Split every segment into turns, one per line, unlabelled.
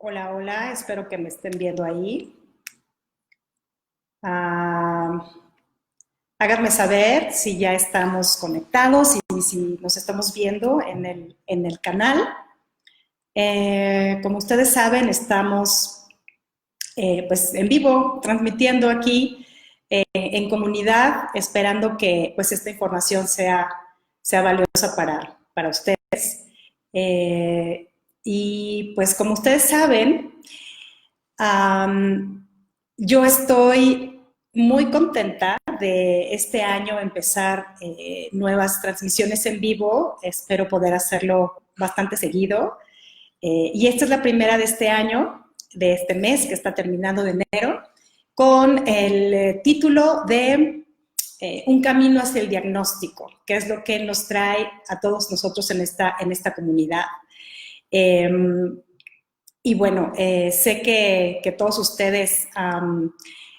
Hola, hola, espero que me estén viendo ahí. Ah, háganme saber si ya estamos conectados y si nos estamos viendo en el canal. Como ustedes saben, estamos pues en vivo, transmitiendo aquí en comunidad, esperando que pues esta información sea valiosa para ustedes. Y pues como ustedes saben, Um, yo estoy muy contenta de este año empezar nuevas transmisiones en vivo. Espero poder hacerlo bastante seguido. Y esta es la primera de este año, de este mes que está terminando de enero, con el título de Un camino hacia el diagnóstico, que es lo que nos trae a todos nosotros en esta comunidad. Eh, y bueno, sé que todos ustedes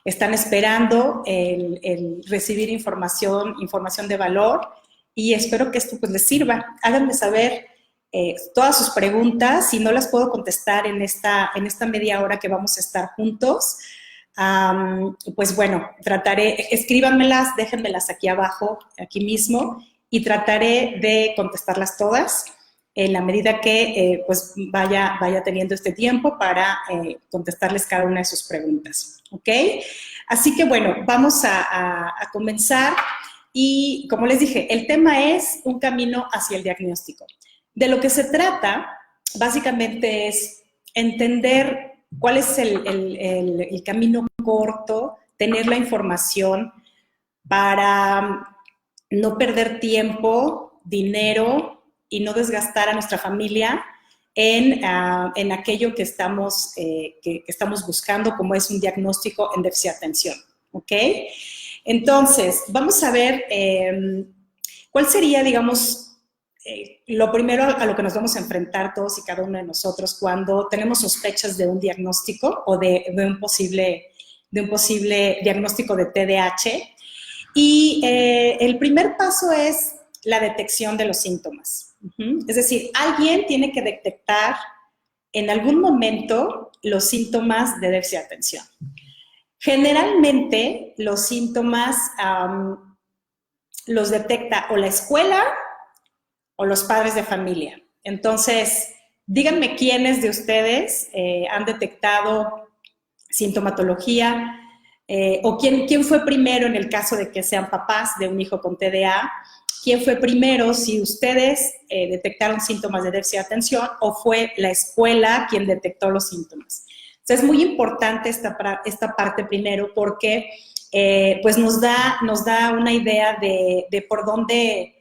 están esperando el recibir información de valor, y espero que esto pues les sirva. Háganme saber todas sus preguntas. Si no las puedo contestar en esta media hora que vamos a estar juntos, pues bueno, escríbanmelas, déjenmelas aquí abajo, aquí mismo, y trataré de contestarlas todas en la medida que pues vaya teniendo este tiempo para contestarles cada una de sus preguntas. ¿Ok? Así que bueno, vamos a comenzar. Y como les dije, el tema es un camino hacia el diagnóstico. De lo que se trata, básicamente, es entender cuál es el camino corto, tener la información para no perder tiempo, dinero y no desgastar a nuestra familia en aquello que estamos buscando, como es un diagnóstico en déficit de atención. ¿Ok? Entonces, vamos a ver cuál sería, digamos, lo primero a lo que nos vamos a enfrentar todos y cada uno de nosotros cuando tenemos sospechas de un diagnóstico o de un posible diagnóstico de TDAH. Y el primer paso es la detección de los síntomas. Es decir, alguien tiene que detectar en algún momento los síntomas de déficit de atención. Generalmente los síntomas los detecta o la escuela o los padres de familia. Entonces, díganme quiénes de ustedes han detectado sintomatología, o quién fue primero en el caso de que sean papás de un hijo con TDA. ¿Quién fue primero si ustedes detectaron síntomas de déficit de atención o fue la escuela quien detectó los síntomas? Entonces, es muy importante esta parte primero, porque pues nos da una idea de por dónde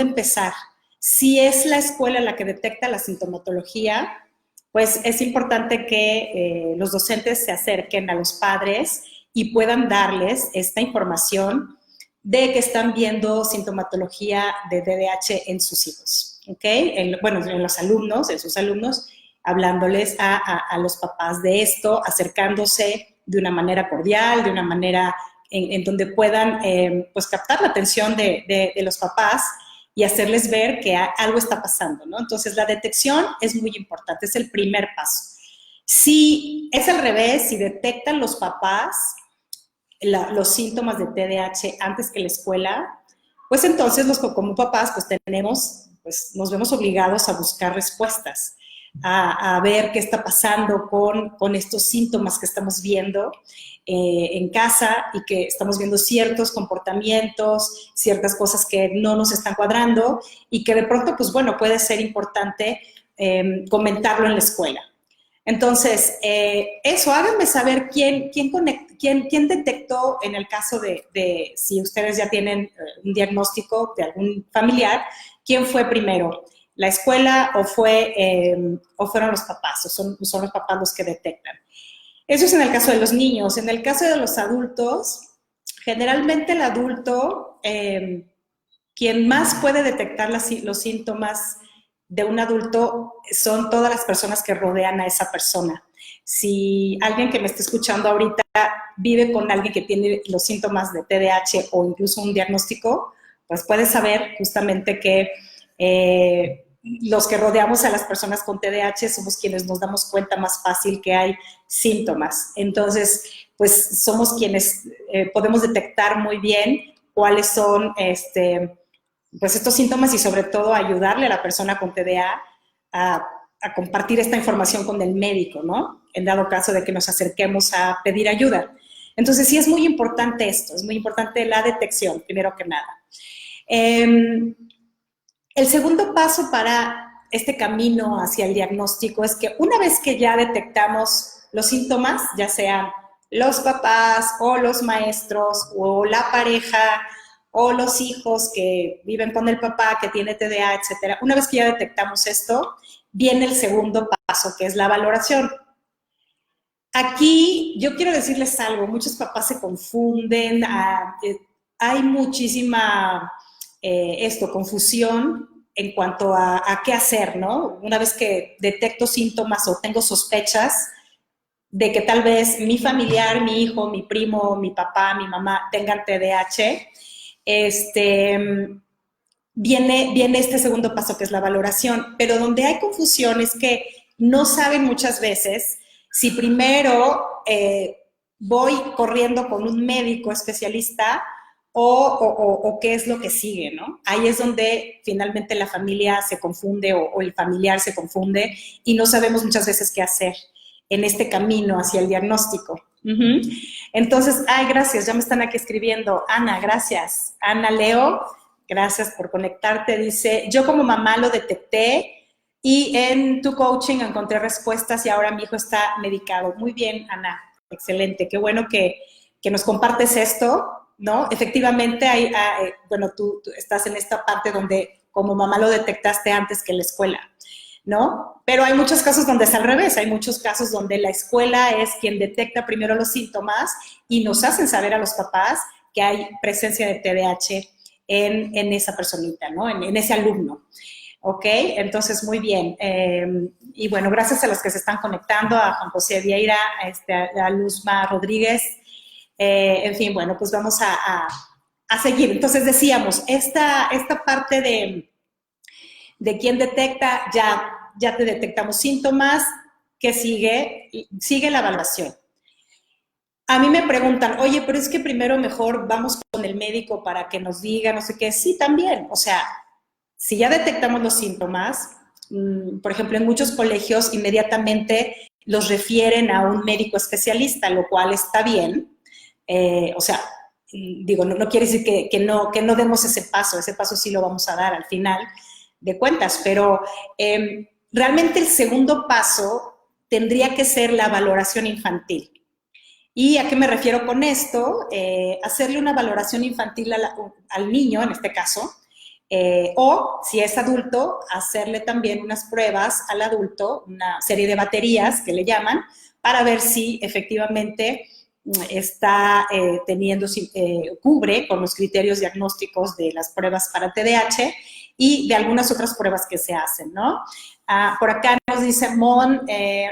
empezar. Si es la escuela la que detecta la sintomatología, pues es importante que los docentes se acerquen a los padres y puedan darles esta información de que están viendo sintomatología de TDAH en sus hijos, ¿ok? Bueno, en los alumnos, en sus alumnos, hablándoles a los papás de esto, acercándose de una manera cordial, de una manera en donde puedan pues captar la atención de los papás y hacerles ver que algo está pasando, ¿no? Entonces, la detección es muy importante, es el primer paso. Si es al revés, si detectan los papás los síntomas de TDAH antes que la escuela, pues entonces como papás pues nos vemos obligados a buscar respuestas, a ver qué está pasando con estos síntomas que estamos viendo en casa, y que estamos viendo ciertos comportamientos, ciertas cosas que no nos están cuadrando y que de pronto, pues bueno, puede ser importante comentarlo en la escuela. Entonces, eso, háganme saber quién detectó, en el caso de si ustedes ya tienen un diagnóstico de algún familiar, quién fue primero, la escuela o fueron los papás, o son los papás los que detectan. Eso es en el caso de los niños. En el caso de los adultos, generalmente el adulto, quien más puede detectar los síntomas de un adulto son todas las personas que rodean a esa persona. Si alguien que me está escuchando ahorita vive con alguien que tiene los síntomas de TDAH o incluso un diagnóstico, pues puede saber justamente que los que rodeamos a las personas con TDAH somos quienes nos damos cuenta más fácil que hay síntomas. Entonces, pues somos quienes podemos detectar muy bien cuáles son pues estos síntomas y sobre todo ayudarle a la persona con TDA a compartir esta información con el médico, ¿no? En dado caso de que nos acerquemos a pedir ayuda. Entonces, sí es muy importante esto, es muy importante la detección, primero que nada. El segundo paso para este camino hacia el diagnóstico es que una vez que ya detectamos los síntomas, ya sean los papás o los maestros o la pareja o los hijos que viven con el papá que tiene TDA, etcétera, una vez que ya detectamos esto, viene el segundo paso, que es la valoración. Aquí yo quiero decirles algo, muchos papás se confunden, hay muchísima confusión en cuanto a qué hacer, ¿no? Una vez que detecto síntomas o tengo sospechas de que tal vez mi familiar, mi hijo, mi primo, mi papá, mi mamá tengan TDAH, viene este segundo paso que es la valoración, pero donde hay confusión es que no saben muchas veces si primero voy corriendo con un médico especialista o qué es lo que sigue, ¿no? Ahí es donde finalmente la familia se confunde o el familiar se confunde y no sabemos muchas veces qué hacer en este camino hacia el diagnóstico. Entonces, gracias, ya me están aquí escribiendo. Ana, gracias. Ana Leo, gracias por conectarte. Dice, yo como mamá lo detecté y en tu coaching encontré respuestas y ahora mi hijo está medicado. Muy bien, Ana, excelente. Qué bueno que nos compartes esto, ¿no? Efectivamente, bueno, tú estás en esta parte donde como mamá lo detectaste antes que en la escuela, ¿no? Pero hay muchos casos donde es al revés, hay muchos casos donde la escuela es quien detecta primero los síntomas y nos hacen saber a los papás que hay presencia de TDAH en esa personita, ¿no? En ese alumno. ¿Ok? Entonces, muy bien. Y bueno, gracias a los que se están conectando, a Juan José Vieira, a Luzma Rodríguez. En fin, bueno, pues vamos a seguir. Entonces, decíamos, esta parte de quién detecta, ya te detectamos síntomas, ¿qué sigue? Sigue la evaluación. A mí me preguntan, oye, pero es que primero mejor vamos con el médico para que nos diga, no sé qué. Sí, también. O sea, si ya detectamos los síntomas, por ejemplo, en muchos colegios inmediatamente los refieren a un médico especialista, lo cual está bien. O sea, digo, no quiere decir que no demos ese paso sí lo vamos a dar al final de cuentas, pero realmente el segundo paso tendría que ser la valoración infantil. ¿Y a qué me refiero con esto? Hacerle una valoración infantil al niño, en este caso, o si es adulto, hacerle también unas pruebas al adulto, una serie de baterías que le llaman, para ver si efectivamente está cubre con los criterios diagnósticos de las pruebas para TDAH y de algunas otras pruebas que se hacen, ¿no? Por acá nos dice Mon,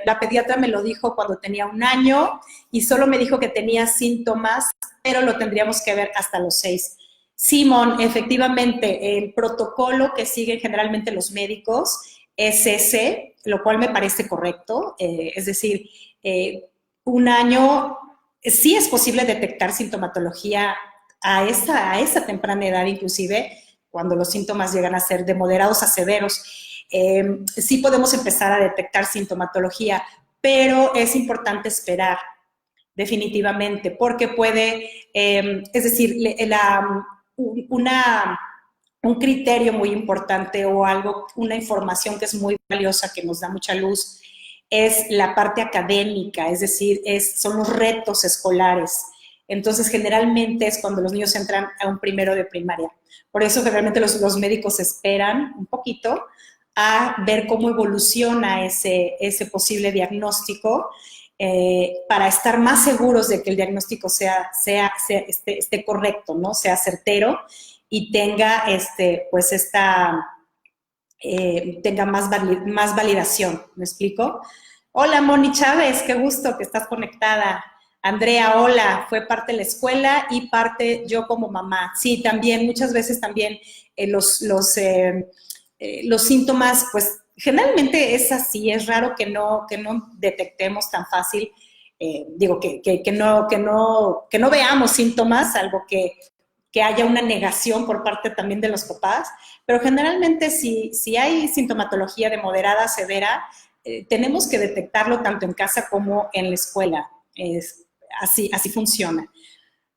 la pediatra me lo dijo cuando tenía 1 año y solo me dijo que tenía síntomas, pero lo tendríamos que ver hasta los 6. Simón, efectivamente, el protocolo que siguen generalmente los médicos es ese, lo cual me parece correcto, es decir, 1 año sí es posible detectar sintomatología a esa temprana edad, inclusive cuando los síntomas llegan a ser de moderados a severos. Sí podemos empezar a detectar sintomatología, pero es importante esperar definitivamente, porque puede, es decir, un criterio muy importante o una información que es muy valiosa, que nos da mucha luz, es la parte académica, es decir, son los retos escolares. Entonces, generalmente es cuando los niños entran a un primero de primaria. Por eso, generalmente los médicos esperan un poquito a ver cómo evoluciona ese posible diagnóstico para estar más seguros de que el diagnóstico esté correcto, ¿no? Sea certero y tenga tenga más validación, ¿me explico? Hola, Moni Chávez, qué gusto que estás conectada. Andrea, hola, fue parte de la escuela y parte yo como mamá. Sí, también, muchas veces también los síntomas, pues generalmente es así, es raro que no detectemos tan fácil, digo, que no veamos síntomas, salvo que haya una negación por parte también de los papás, pero generalmente si hay sintomatología de moderada a severa, tenemos que detectarlo tanto en casa como en la escuela. Así funciona.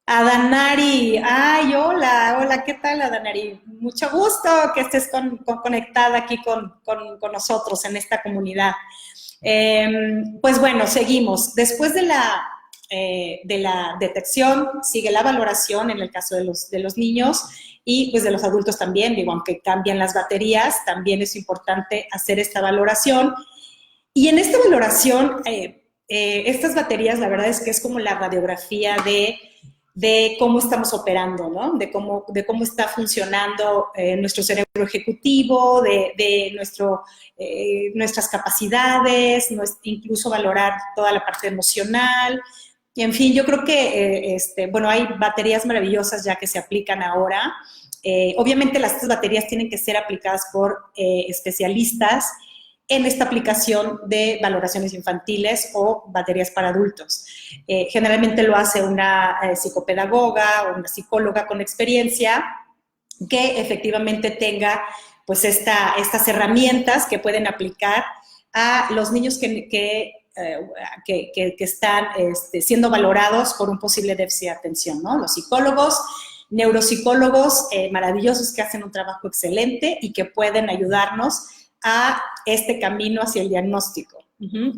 Adanari, ay, hola, ¿qué tal, Adanari? Mucho gusto que estés conectada aquí con nosotros en esta comunidad. Pues bueno, seguimos. Después de la detección, sigue la valoración en el caso de los niños y pues de los adultos también. Digo, aunque cambian las baterías, también es importante hacer esta valoración. Y en esta valoración, estas baterías, la verdad es que es como la radiografía de cómo estamos operando, ¿no? De cómo está funcionando nuestro cerebro ejecutivo, de nuestras capacidades, incluso valorar toda la parte emocional. Y en fin, yo creo que, bueno, hay baterías maravillosas ya que se aplican ahora. Obviamente estas baterías tienen que ser aplicadas por especialistas en esta aplicación de valoraciones infantiles o baterías para adultos. Generalmente lo hace una psicopedagoga o una psicóloga con experiencia que efectivamente tenga pues estas herramientas que pueden aplicar a los niños que están siendo valorados por un posible déficit de atención, ¿no? Los psicólogos, neuropsicólogos maravillosos que hacen un trabajo excelente y que pueden ayudarnos a este camino hacia el diagnóstico.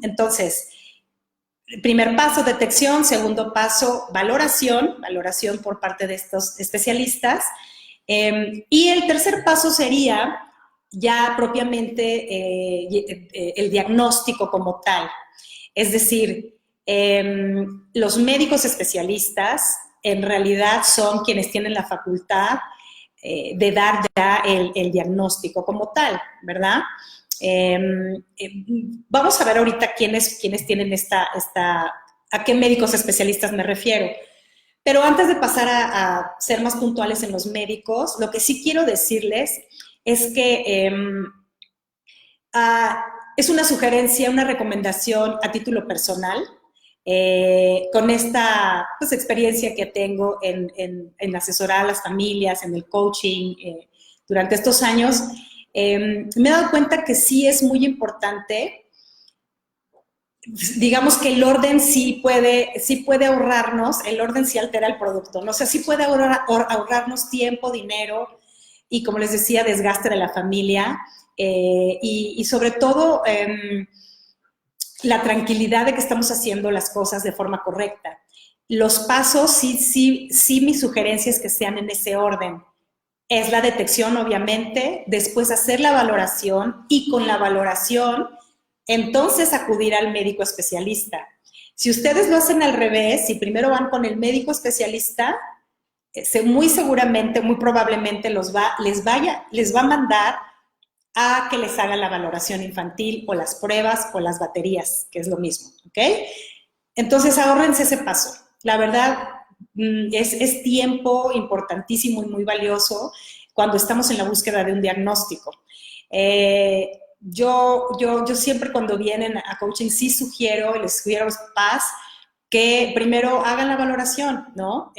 Entonces, primer paso, detección. Segundo paso, valoración por parte de estos especialistas. Y el tercer paso sería ya propiamente el diagnóstico como tal. Es decir, los médicos especialistas en realidad son quienes tienen la facultad de dar ya el diagnóstico como tal, ¿verdad? Vamos a ver ahorita quiénes tienen a qué médicos especialistas me refiero. Pero antes de pasar a ser más puntuales en los médicos, lo que sí quiero decirles es que es una sugerencia, una recomendación a título personal, con esta pues, experiencia que tengo en asesorar a las familias, en el coaching durante estos años, me he dado cuenta que sí es muy importante, digamos que el orden sí puede ahorrarnos, el orden sí altera el producto, ¿no? O sea, sí puede ahorrarnos tiempo, dinero y, como les decía, desgaste de la familia y sobre todo la tranquilidad de que estamos haciendo las cosas de forma correcta. Los pasos, sí, mi sugerencia es que sean en ese orden. Es la detección, obviamente, después hacer la valoración y con la valoración, entonces acudir al médico especialista. Si ustedes lo hacen al revés, si primero van con el médico especialista, muy seguramente, muy probablemente les va a mandar a que les haga la valoración infantil o las pruebas o las baterías, que es lo mismo, ¿ok? Entonces, ahórrense ese paso. La verdad, es tiempo importantísimo y muy valioso cuando estamos en la búsqueda de un diagnóstico. Yo siempre cuando vienen a coaching sí les sugiero a los papás que primero hagan la valoración, ¿no?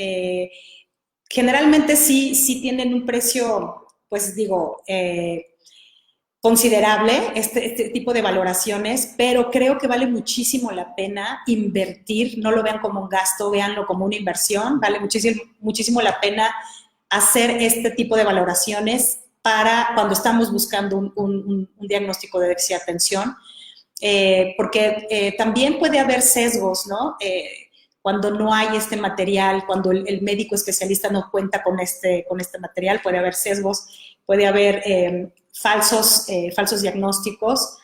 Generalmente sí tienen un precio, pues digo, considerable este tipo de valoraciones, pero creo que vale muchísimo la pena invertir, no lo vean como un gasto, véanlo como una inversión, vale muchísimo la pena hacer este tipo de valoraciones para cuando estamos buscando un diagnóstico de déficit de atención, porque también puede haber sesgos, ¿no? Cuando no hay este material, cuando el médico especialista no cuenta con este material, puede haber sesgos, puede haber falsos diagnósticos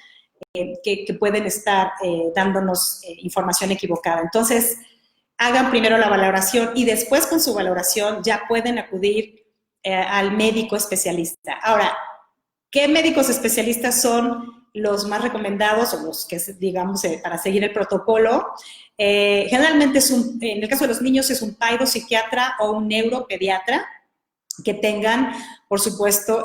que pueden estar dándonos información equivocada. Entonces, hagan primero la valoración y después con su valoración ya pueden acudir al médico especialista. Ahora, ¿qué médicos especialistas son los más recomendados o los que, digamos, para seguir el protocolo? Generalmente en el caso de los niños es un psiquiatra o un neuropediatra que tengan, por supuesto,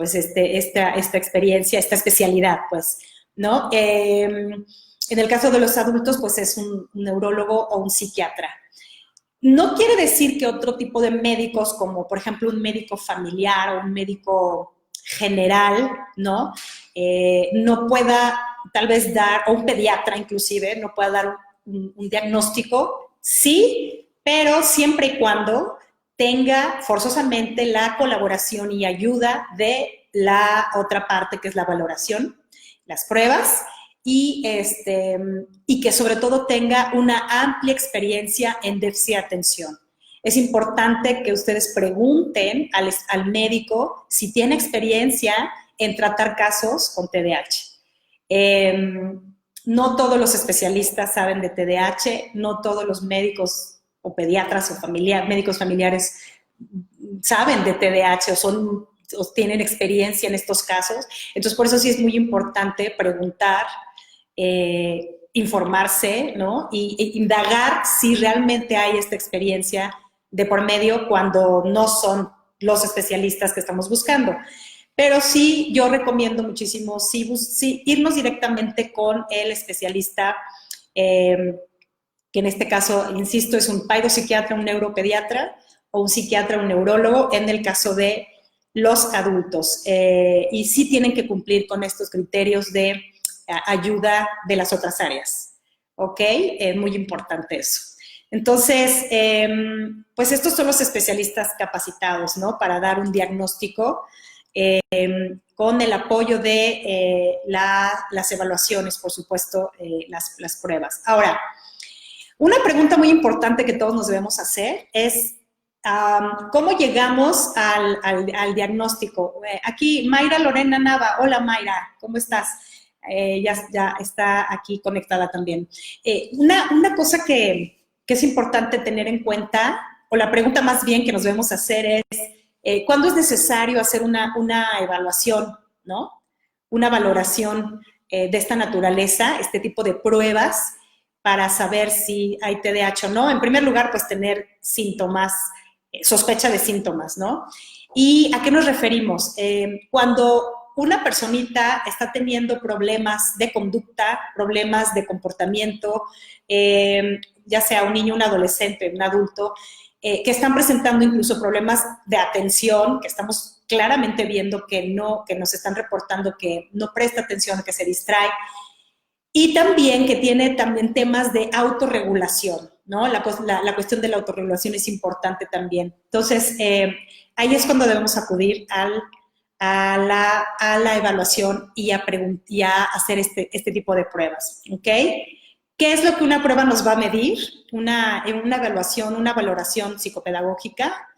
pues esta experiencia, esta especialidad, pues, ¿no? En el caso de los adultos, pues es un neurólogo o un psiquiatra. No quiere decir que otro tipo de médicos, como por ejemplo un médico familiar o un médico general, ¿no? No pueda tal vez dar, o un pediatra inclusive, no pueda dar un diagnóstico, sí, pero siempre y cuando tenga forzosamente la colaboración y ayuda de la otra parte, que es la valoración, las pruebas, y que sobre todo tenga una amplia experiencia en déficit de atención. Es importante que ustedes pregunten al médico si tiene experiencia en tratar casos con TDAH. No todos los especialistas saben de TDAH, no todos los médicos o pediatras o médicos familiares saben de TDAH o tienen experiencia en estos casos. Entonces, por eso sí es muy importante preguntar, informarse, ¿no? Y indagar si realmente hay esta experiencia de por medio cuando no son los especialistas que estamos buscando. Pero sí, yo recomiendo muchísimo sí, irnos directamente con el especialista, que en este caso, insisto, es un psiquiatra, un neuropediatra, o un psiquiatra, un neurólogo, en el caso de los adultos. Y sí tienen que cumplir con estos criterios de ayuda de las otras áreas. ¿Ok? Muy importante eso. Entonces, pues estos son los especialistas capacitados, ¿no? Para dar un diagnóstico con el apoyo de las evaluaciones, por supuesto, las pruebas. Ahora, una pregunta muy importante que todos nos debemos hacer es ¿cómo llegamos al diagnóstico? Aquí Mayra Lorena Nava. Hola Mayra, ¿cómo estás? Ya está aquí conectada también. Una cosa que es importante tener en cuenta, o la pregunta más bien que nos debemos hacer es, ¿cuándo es necesario hacer una evaluación, ¿no? Una valoración de esta naturaleza, este tipo de pruebas, para saber si hay TDAH o no? En primer lugar, pues tener síntomas, sospecha de síntomas, ¿no? ¿Y a qué nos referimos? Cuando una personita está teniendo problemas de conducta, problemas de comportamiento, ya sea un niño, un adolescente, un adulto, que están presentando incluso problemas de atención, que estamos claramente viendo que nos están reportando que no presta atención, que se distrae, y también que tiene también temas de autorregulación, ¿no? La cuestión de la autorregulación es importante también. Entonces, ahí es cuando debemos acudir a la evaluación y a hacer este tipo de pruebas, ¿ok? ¿Qué es lo que una prueba nos va a medir? Una evaluación, una valoración psicopedagógica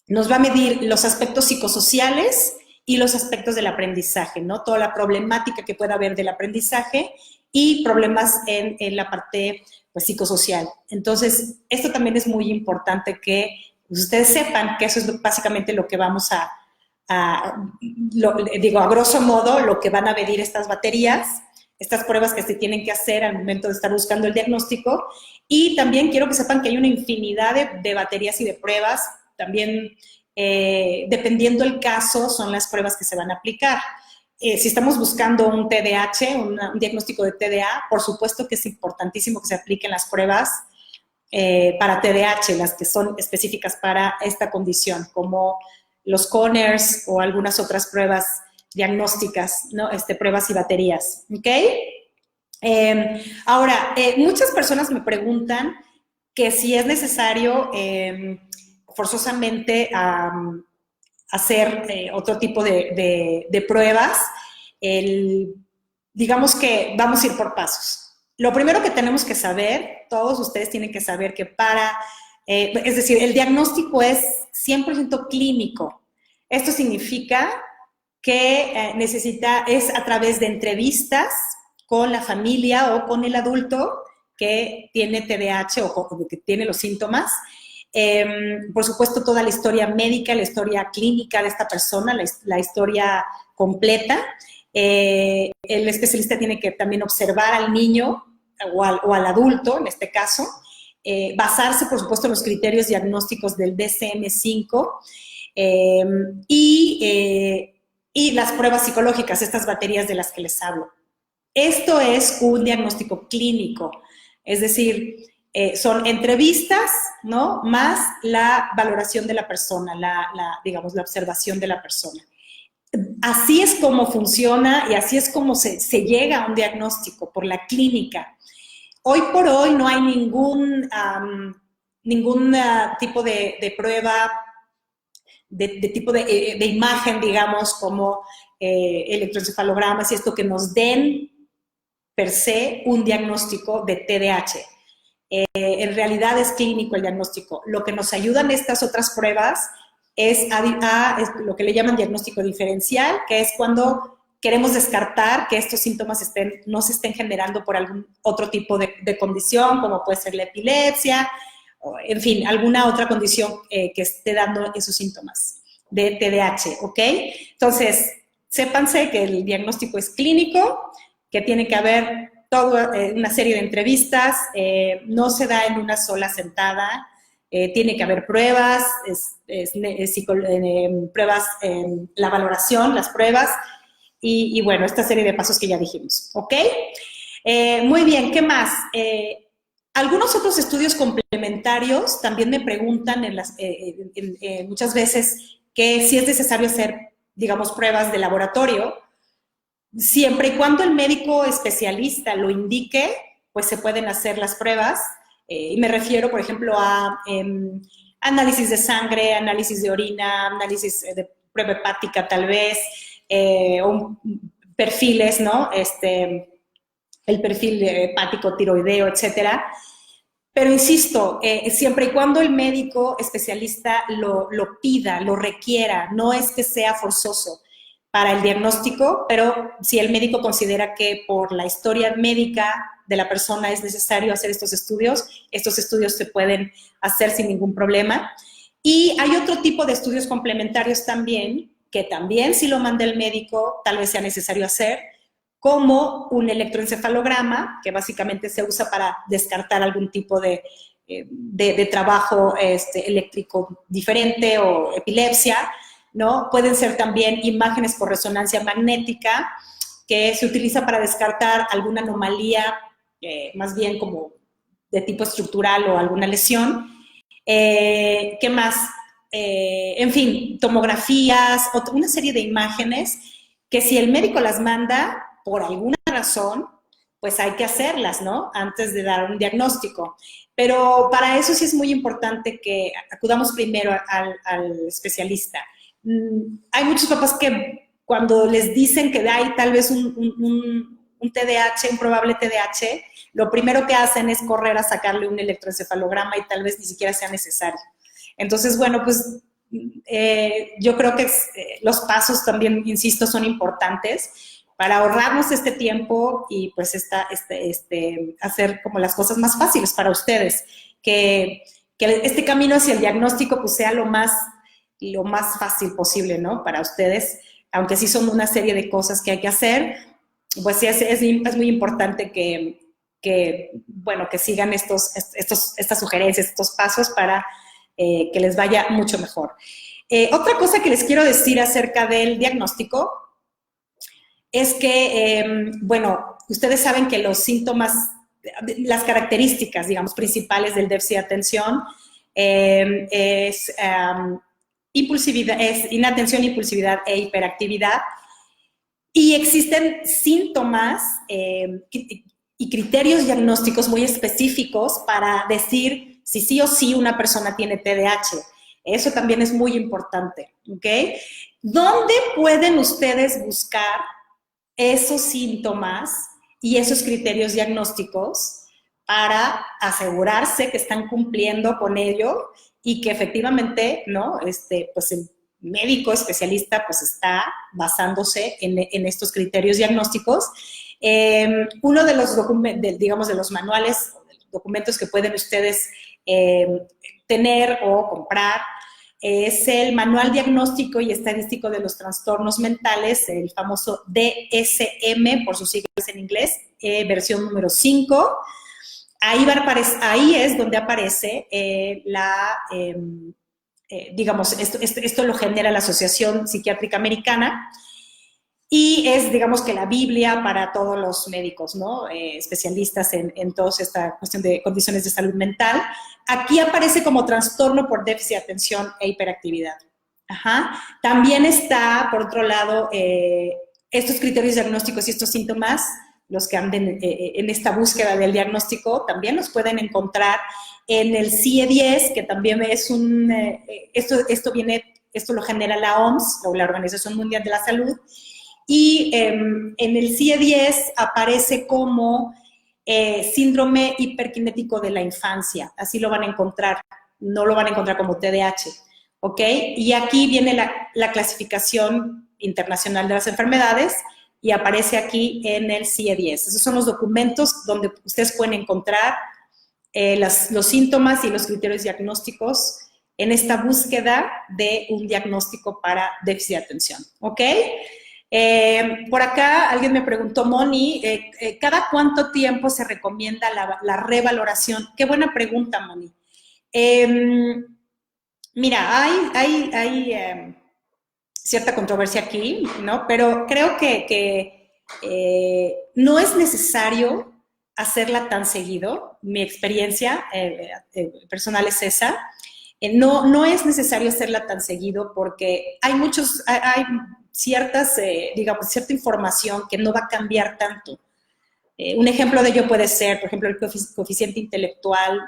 nos va a medir los aspectos psicosociales y los aspectos del aprendizaje, ¿no? Toda la problemática que pueda haber del aprendizaje y problemas en la parte, pues, psicosocial. Entonces, esto también es muy importante que ustedes sepan que eso es básicamente lo que vamos digo, a grosso modo, lo que van a medir estas baterías, estas pruebas que se tienen que hacer al momento de estar buscando el diagnóstico. Y también quiero que sepan que hay una infinidad de baterías y de pruebas. También, dependiendo el caso, son las pruebas que se van a aplicar. Si estamos buscando un TDAH, un diagnóstico de TDA, por supuesto que es importantísimo que se apliquen las pruebas para TDAH, las que son específicas para esta condición, como los Conners o algunas otras pruebas diagnósticas, ¿no? Pruebas y baterías, ¿ok? Ahora, muchas personas me preguntan que si es necesario forzosamente hacer otro tipo de pruebas. Digamos que vamos a ir por pasos. Lo primero que tenemos que saber, todos ustedes tienen que saber que es decir, el diagnóstico es 100% clínico. Esto significa que es a través de entrevistas con la familia o con el adulto que tiene TDAH o que tiene los síntomas. Por supuesto, toda la historia médica, la historia clínica de esta persona, la historia completa. El especialista tiene que también observar al niño o al adulto, en este caso, basarse, por supuesto, en los criterios diagnósticos del DSM-5, Eh, y, y las pruebas psicológicas, estas baterías de las que les hablo. Esto es un diagnóstico clínico, es decir, son entrevistas, ¿no? Más la valoración de la persona, digamos, la observación de la persona. Así es como funciona y así es como se llega a un diagnóstico por la clínica. Hoy por hoy no hay ningún tipo de prueba, de tipo de imagen, digamos, como electroencefalogramas y esto que nos den per se un diagnóstico de TDAH. En realidad es clínico el diagnóstico. Lo que nos ayudan estas otras pruebas es lo que le llaman diagnóstico diferencial, que es cuando queremos descartar que estos síntomas no se estén generando por algún otro tipo de condición, como puede ser la epilepsia, o, en fin, alguna otra condición que esté dando esos síntomas de TDAH, ¿ok? Entonces, sépanse que el diagnóstico es clínico, que tiene que haber toda una serie de entrevistas, no se da en una sola sentada, tiene que haber pruebas, pruebas, la valoración, las pruebas, y bueno, esta serie de pasos que ya dijimos, ¿ok? Muy bien, ¿qué más? Algunos otros estudios complementarios también me preguntan muchas veces que si es necesario hacer, digamos, pruebas de laboratorio. Siempre y cuando el médico especialista lo indique, pues se pueden hacer las pruebas. Y me refiero, por ejemplo, a análisis de sangre, análisis de orina, análisis de prueba hepática tal vez, o perfiles, ¿no? El perfil hepático, tiroideo, etcétera. Pero insisto, siempre y cuando el médico especialista lo pida, lo requiera, no es que sea forzoso para el diagnóstico, pero si el médico considera que por la historia médica de la persona es necesario hacer estos estudios se pueden hacer sin ningún problema. Y hay otro tipo de estudios complementarios también, que también si lo manda el médico, tal vez sea necesario hacer, como un electroencefalograma, que básicamente se usa para descartar algún tipo de trabajo eléctrico diferente o epilepsia, ¿no? Pueden ser también imágenes por resonancia magnética, que se utiliza para descartar alguna anomalía, más bien como de tipo estructural o alguna lesión. ¿Qué más? En fin, tomografías, una serie de imágenes que si el médico las manda, por alguna razón, pues hay que hacerlas, ¿no? Antes de dar un diagnóstico. Pero para eso sí es muy importante que acudamos primero al especialista. Hay muchos papás que cuando les dicen que hay tal vez un TDAH, un probable TDAH, lo primero que hacen es correr a sacarle un electroencefalograma y tal vez ni siquiera sea necesario. Entonces, bueno, pues yo creo que los pasos también, insisto, son importantes para ahorrarnos este tiempo y pues hacer como las cosas más fáciles para ustedes, que este camino hacia el diagnóstico pues sea lo más fácil posible, ¿no? Para ustedes, aunque sí son una serie de cosas que hay que hacer, pues sí es muy importante bueno, que sigan estas sugerencias, estos pasos para que les vaya mucho mejor. Otra cosa que les quiero decir acerca del diagnóstico es que, bueno, ustedes saben que los síntomas, las características, digamos, principales del déficit de atención es impulsividad, es inatención, impulsividad e hiperactividad. Y existen síntomas y criterios diagnósticos muy específicos para decir si sí o sí una persona tiene TDAH. Eso también es muy importante, ¿ok? ¿Dónde pueden ustedes buscar esos síntomas y esos criterios diagnósticos para asegurarse que están cumpliendo con ello y que efectivamente, ¿no? Pues el médico especialista pues está basándose en estos criterios diagnósticos. Uno de los digamos, de los manuales, de los documentos que pueden ustedes tener o comprar es el Manual Diagnóstico y Estadístico de los Trastornos Mentales, el famoso DSM, por sus siglas en inglés, versión número 5. Ahí es donde aparece digamos, esto lo genera la Asociación Psiquiátrica Americana y es, digamos, que la Biblia para todos los médicos, ¿no? Especialistas en toda esta cuestión de condiciones de salud mental. Aquí aparece como trastorno por déficit de atención e hiperactividad. Ajá. También está, por otro lado, estos criterios diagnósticos y estos síntomas, los que anden en esta búsqueda del diagnóstico, también los pueden encontrar en el CIE-10, que también es esto lo genera la OMS, o la Organización Mundial de la Salud, y en el CIE-10 aparece como síndrome hiperkinético de la infancia, así lo van a encontrar, no lo van a encontrar como TDAH, ¿ok? Y aquí viene la clasificación internacional de las enfermedades y aparece aquí en el CIE-10. Esos son los documentos donde ustedes pueden encontrar los síntomas y los criterios diagnósticos en esta búsqueda de un diagnóstico para déficit de atención, ¿ok? Por acá alguien me preguntó, Moni, ¿cada cuánto tiempo se recomienda la revaloración? Qué buena pregunta, Moni. Mira, hay cierta controversia aquí, ¿no? Pero creo que no es necesario hacerla tan seguido. Mi experiencia personal es esa. No es necesario hacerla tan seguido porque hay digamos, cierta información que no va a cambiar tanto. Un ejemplo de ello puede ser, por ejemplo, el coeficiente intelectual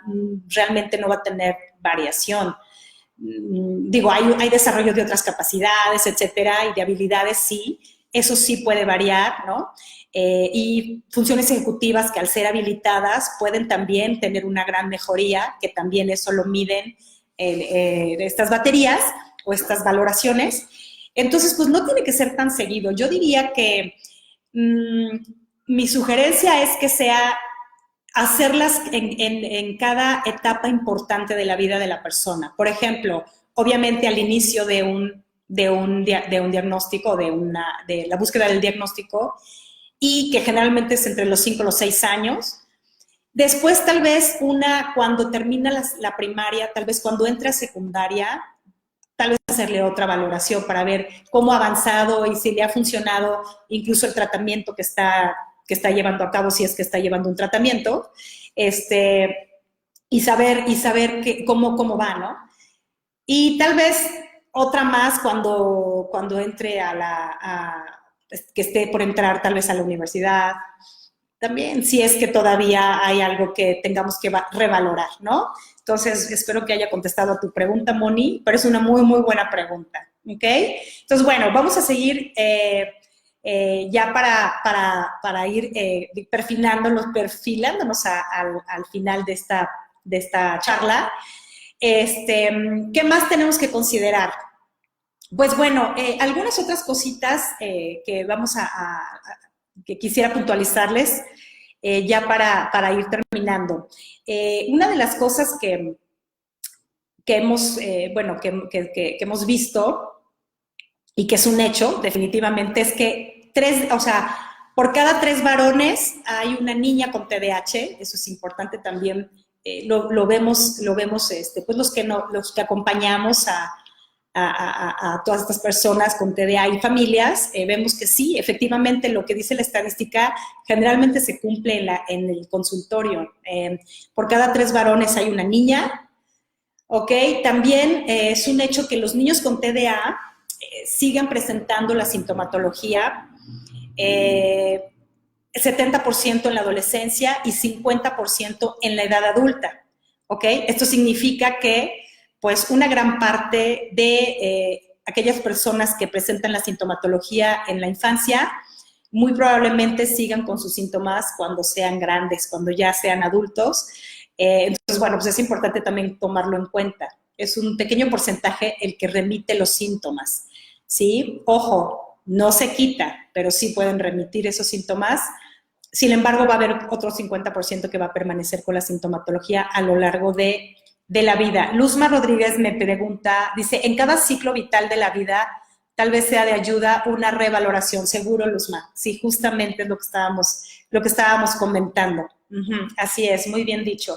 realmente no va a tener variación. Digo, hay desarrollo de otras capacidades, etcétera, y de habilidades sí, eso sí puede variar, ¿no? Y funciones ejecutivas que al ser habilitadas pueden también tener una gran mejoría, que también eso lo miden estas baterías o estas valoraciones. Entonces, pues no tiene que ser tan seguido. Yo diría que mi sugerencia es que sea hacerlas en cada etapa importante de la vida de la persona. Por ejemplo, obviamente al inicio de un diagnóstico, de la búsqueda del diagnóstico, y que generalmente es entre los 5 y los 6 años. Después, tal vez cuando termina la primaria, tal vez cuando entra a secundaria, tal vez hacerle otra valoración para ver cómo ha avanzado y si le ha funcionado incluso el tratamiento que está llevando a cabo, si es que está llevando un tratamiento, y saber cómo va, ¿no? Y tal vez otra más cuando entre que esté por entrar tal vez a la universidad, también, si es que todavía hay algo que tengamos que revalorar, ¿no? Entonces, espero que haya contestado a tu pregunta, Moni, pero es una muy, muy buena pregunta, ¿ok? Entonces, bueno, vamos a seguir ya para ir perfilándonos al final de esta charla. ¿Qué más tenemos que considerar? Pues bueno, algunas otras cositas que que quisiera puntualizarles ya para ir terminando. Una de las cosas que hemos visto y que es un hecho, definitivamente, es que por cada 3 varones hay una niña con TDAH. Eso es importante también. Lo vemos pues los que acompañamos a todas estas personas con TDA y familias, vemos que sí, efectivamente lo que dice la estadística generalmente se cumple en el consultorio. Por cada 3 varones hay una niña, ¿ok? También es un hecho que los niños con TDA siguen presentando la sintomatología, 70% en la adolescencia y 50% en la edad adulta, ¿ok? Esto significa que pues una gran parte de aquellas personas que presentan la sintomatología en la infancia muy probablemente sigan con sus síntomas cuando sean grandes, cuando ya sean adultos. Entonces, bueno, pues es importante también tomarlo en cuenta. Es un pequeño porcentaje el que remite los síntomas, ¿sí? Ojo, no se quita, pero sí pueden remitir esos síntomas. Sin embargo, va a haber otro 50% que va a permanecer con la sintomatología a lo largo de la vida. Luzma Rodríguez me pregunta, dice, en cada ciclo vital de la vida, tal vez sea de ayuda una revaloración. Seguro, Luzma. Sí, justamente es lo que estábamos comentando. Así es, muy bien dicho.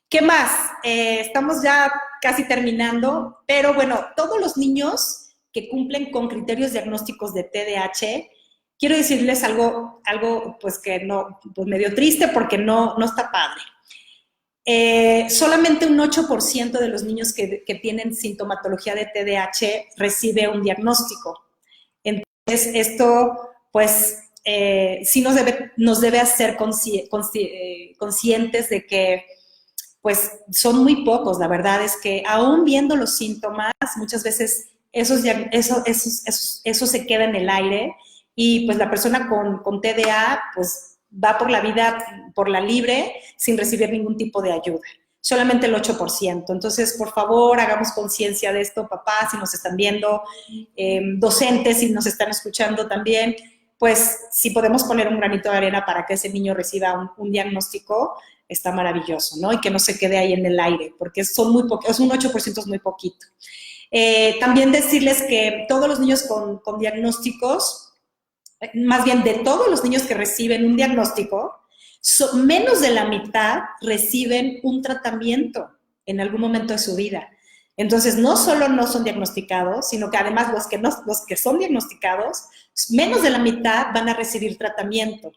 ¿Qué más? Estamos ya casi terminando, pero bueno, todos los niños que cumplen con criterios diagnósticos de TDAH, quiero decirles algo pues que no, pues medio triste porque no está padre. Solamente un 8% de los niños que tienen sintomatología de TDAH recibe un diagnóstico. Entonces, esto, pues, sí nos debe hacer conscientes de que, pues, son muy pocos. La verdad es que, aún viendo los síntomas, muchas veces eso se queda en el aire y, pues, la persona con TDA, pues, va por la vida, por la libre, sin recibir ningún tipo de ayuda. Solamente el 8%. Entonces, por favor, hagamos conciencia de esto, papás, si nos están viendo, docentes, si nos están escuchando también, pues si podemos poner un granito de arena para que ese niño reciba un diagnóstico, está maravilloso, ¿no? Y que no se quede ahí en el aire, porque son muy pocos, un 8% es muy poquito. También decirles que todos los niños con diagnósticos, más bien de todos los niños que reciben un diagnóstico, menos de la mitad reciben un tratamiento en algún momento de su vida. Entonces, no solo no son diagnosticados, sino que además los que son diagnosticados, menos de la mitad van a recibir tratamiento.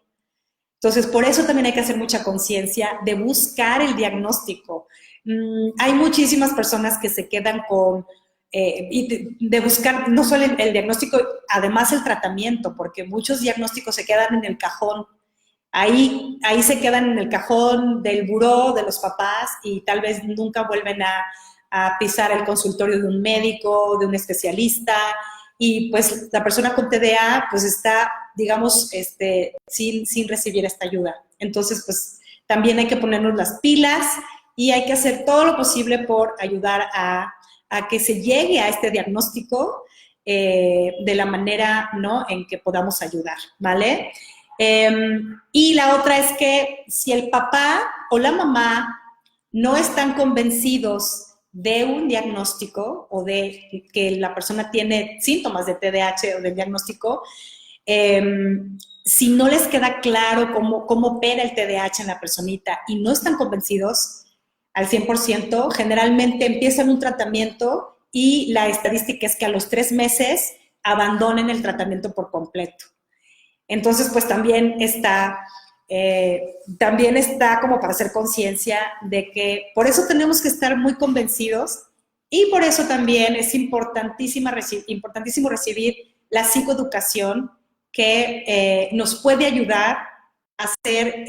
Entonces, por eso también hay que hacer mucha conciencia de buscar el diagnóstico. Hay muchísimas personas que se quedan con y de buscar no solo el diagnóstico, además el tratamiento, porque muchos diagnósticos se quedan en el cajón. Ahí se quedan en el cajón del buró de los papás y tal vez nunca vuelven a pisar el consultorio de un médico, de un especialista, y pues la persona con TDA pues está, digamos, sin recibir esta ayuda. Entonces, pues también hay que ponernos las pilas y hay que hacer todo lo posible por ayudar a que se llegue a este diagnóstico de la manera, ¿no?, en que podamos ayudar, ¿vale? Y la otra es que si el papá o la mamá no están convencidos de un diagnóstico o de que la persona tiene síntomas de TDAH o del diagnóstico, si no les queda claro cómo opera el TDAH en la personita y no están convencidos al 100%, generalmente empiezan un tratamiento y la estadística es que a los 3 meses abandonen el tratamiento por completo. Entonces, pues también está como para hacer conciencia de que por eso tenemos que estar muy convencidos y por eso también es importantísimo recibir la psicoeducación que nos puede ayudar a ser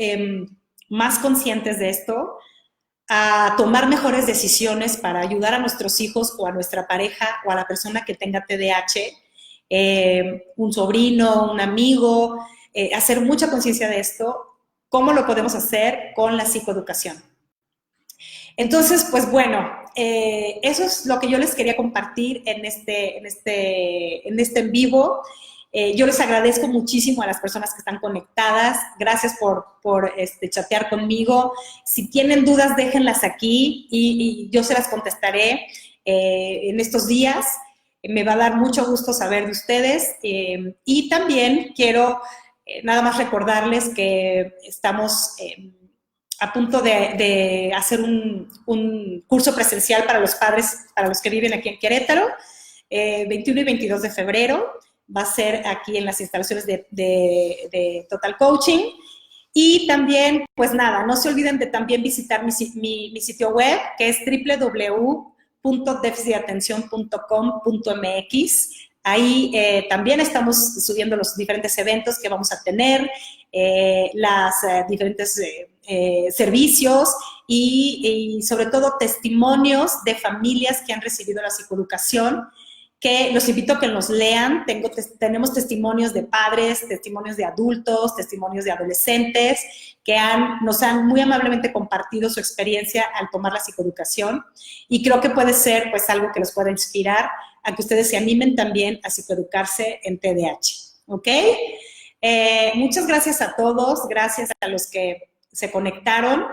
más conscientes de esto, a tomar mejores decisiones para ayudar a nuestros hijos o a nuestra pareja o a la persona que tenga TDAH, un sobrino, un amigo, hacer mucha conciencia de esto. ¿Cómo lo podemos hacer? Con la psicoeducación. Entonces, pues bueno, eso es lo que yo les quería compartir en este en vivo. Yo les agradezco muchísimo a las personas que están conectadas. Gracias por chatear conmigo. Si tienen dudas, déjenlas aquí y yo se las contestaré en estos días. Me va a dar mucho gusto saber de ustedes. Y también quiero nada más recordarles que estamos a punto de hacer un curso presencial para los padres, para los que viven aquí en Querétaro, 21 y 22 de febrero. Va a ser aquí en las instalaciones de Total Coaching. Y también, pues nada, no se olviden de también visitar mi sitio web, que es www.deficitatención.com.mx. Ahí también estamos subiendo los diferentes eventos que vamos a tener, las diferentes servicios y sobre todo testimonios de familias que han recibido la psicoeducación, que los invito a que los lean. Tenemos testimonios de padres, testimonios de adultos, testimonios de adolescentes que nos han muy amablemente compartido su experiencia al tomar la psicoeducación, y creo que puede ser pues algo que los pueda inspirar a que ustedes se animen también a psicoeducarse en TDAH, ¿ok? Muchas gracias a todos, gracias a los que se conectaron.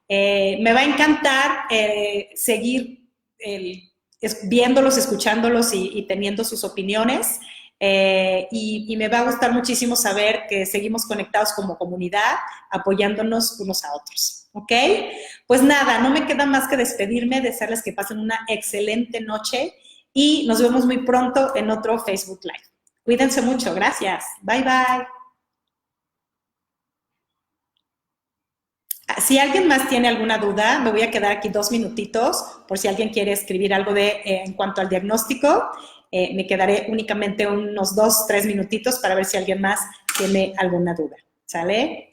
Me va a encantar seguir viéndolos, escuchándolos y teniendo sus opiniones. y me va a gustar muchísimo saber que seguimos conectados como comunidad, apoyándonos unos a otros. ¿Ok? Pues nada, no me queda más que despedirme, desearles que pasen una excelente noche y nos vemos muy pronto en otro Facebook Live. Cuídense mucho, gracias. Bye, bye. Si alguien más tiene alguna duda, me voy a quedar aquí 2 minutitos por si alguien quiere escribir algo en cuanto al diagnóstico. Me quedaré únicamente unos 2, 3 minutitos para ver si alguien más tiene alguna duda. ¿Sale?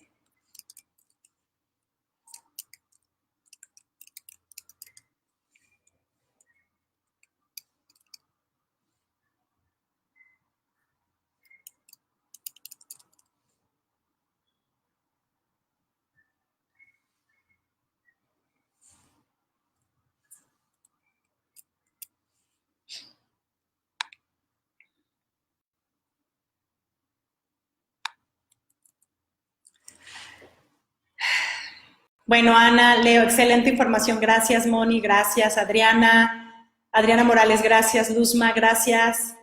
Bueno, Ana, Leo, excelente información. Gracias, Moni, gracias, Adriana. Adriana Morales, gracias. Luzma, gracias.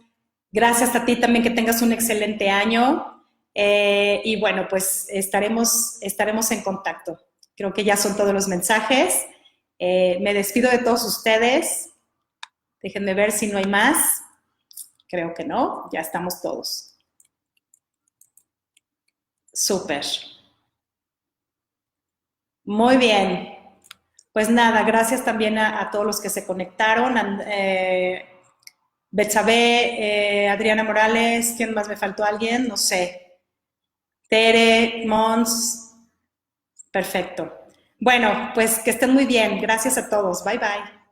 Gracias a ti también, que tengas un excelente año. Y bueno, pues estaremos en contacto. Creo que ya son todos los mensajes. Me despido de todos ustedes. Déjenme ver si no hay más. Creo que no, ya estamos todos. Súper. Muy bien. Pues nada, gracias también a todos los que se conectaron. Betsabe, Adriana Morales, ¿quién más me faltó? ¿Alguien? No sé. Tere, Mons, perfecto. Bueno, pues que estén muy bien. Gracias a todos. Bye bye.